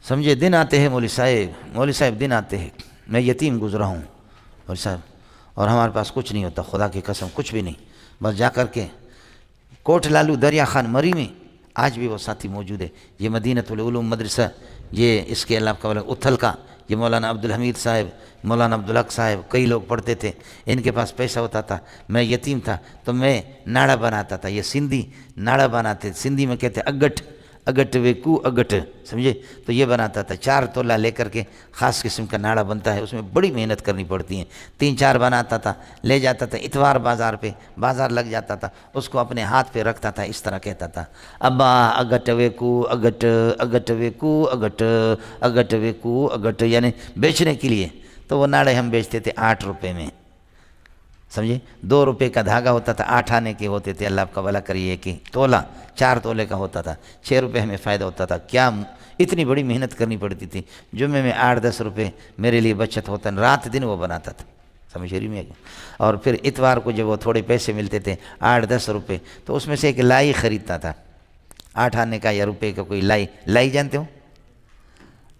سمجھے دن آتے ہیں مولوی صاحب دن آتے ہیں، میں یتیم گزرا ہوں مولوی صاحب، اور ہمارے پاس کچھ نہیں ہوتا، خدا کی قسم کچھ بھی نہیں، بس جا کر کے کوٹ لالو دریا خان مری میں آج بھی وہ ساتھی موجود ہے، یہ مدینۃ العلوم مدرسہ، یہ اس کے علاوہ اتھل کا یہ مولانا عبدالحمید صاحب، مولانا عبدالحق صاحب، کئی لوگ پڑھتے تھے، ان کے پاس پیسہ ہوتا تھا، میں یتیم تھا تو میں ناڑا بناتا تھا، یہ سندھی ناڑا بناتے، سندھی میں کہتے اگٹ ویکو اگٹ، سمجھے، تو یہ بناتا تھا، 4 تولہ لے کر کے خاص قسم کا ناڑا بنتا ہے، اس میں بڑی محنت کرنی پڑتی ہے، 3-4 بناتا تھا، لے جاتا تھا اتوار بازار پہ، بازار لگ جاتا تھا، اس کو اپنے ہاتھ پہ رکھتا تھا، اس طرح کہتا تھا ابا اگٹ ویکو اگٹ، اگٹ ویکو اگٹ، اگٹ ویکو اگٹ، یعنی بیچنے کے لیے، تو وہ ناڑے ہم بیچتے تھے 8 روپے میں، سمجھے، 2 روپے کا دھاگا ہوتا تھا، 8 آنے کے ہوتے تھے، اللہ آپ کا بھلا کریے، کہ تولہ 4 تولے کا ہوتا تھا، 6 روپے ہمیں فائدہ ہوتا تھا، کیا اتنی بڑی محنت کرنی پڑتی تھی، جمعے میں 8-10 روپے میرے لیے بچت ہوتا، رات دن وہ بناتا تھا، سمجھ رہی میں، اور پھر اتوار کو جب وہ تھوڑے پیسے ملتے تھے 8-10 روپے، تو اس میں سے ایک لائی خریدتا تھا، 8 آنے کا یا روپے کا کوئی لائی جانتے ہو؟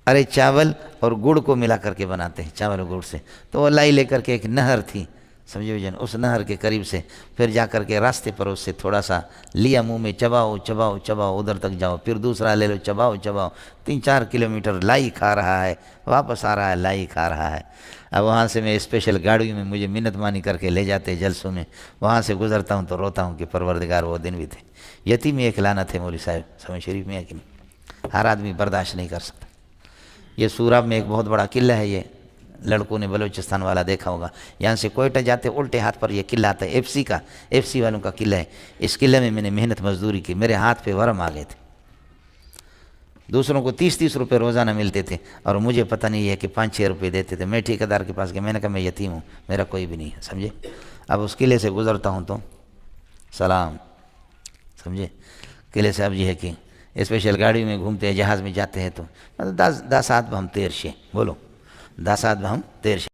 ارے چاول اور گڑ کو ملا کر کے بناتے ہیں، چاول اور گڑ سے، تو وہ لائی لے کر کے ایک نہر تھی، سمجھے بھائی جان، اس نہر کے قریب سے پھر جا کر کے راستے پر اس سے تھوڑا سا لیا منہ میں، چباؤ چباؤ چباؤ، ادھر تک جاؤ، پھر دوسرا لے لو، چباؤ چباؤ، 3-4 کلومیٹر لائی کھا رہا ہے، واپس آ رہا ہے، لائی کھا رہا ہے، اب وہاں سے میں اسپیشل گاڑی میں مجھے منت مانی کر کے لے جاتے جلسوں میں، وہاں سے گزرتا ہوں تو روتا ہوں کہ پروردگار وہ دن بھی تھے، یتیمی ایک لعنت ہے مولوی صاحب، سمجھ شریف میں ہے کہ نہیں، ہر آدمی برداشت نہیں کر سکتا۔ یہ سوراب میں ایک بہت بڑا قلعہ ہے، یہ لڑکوں نے بلوچستان والا دیکھا ہوگا، یہاں سے کوئٹہ جاتے الٹے ہاتھ پر یہ قلعہ آتا ہے، ایف سی والوں کا قلعہ ہے، اس قلعے میں نے محنت مزدوری کی، میرے ہاتھ پہ ورم آ گئے تھے، دوسروں کو 30-30 روپے روزانہ ملتے تھے، اور مجھے پتہ نہیں ہے کہ 5-6 روپے دیتے تھے، میں ٹھیکیدار کے پاس گیا، میں نے کہا میں یتیم ہوں، میرا کوئی بھی نہیں ہے، سمجھے، اب اس قلعے سے گزرتا ہوں تو سلام، سمجھے، قلعے سے اب یہ ہے کہ اسپیشل گاڑی میں گھومتے ہیں، جہاز میں جاتے ہیں تو 10 آدھ ہم تیرشے، بولو 10 آدھ ہم تیرشے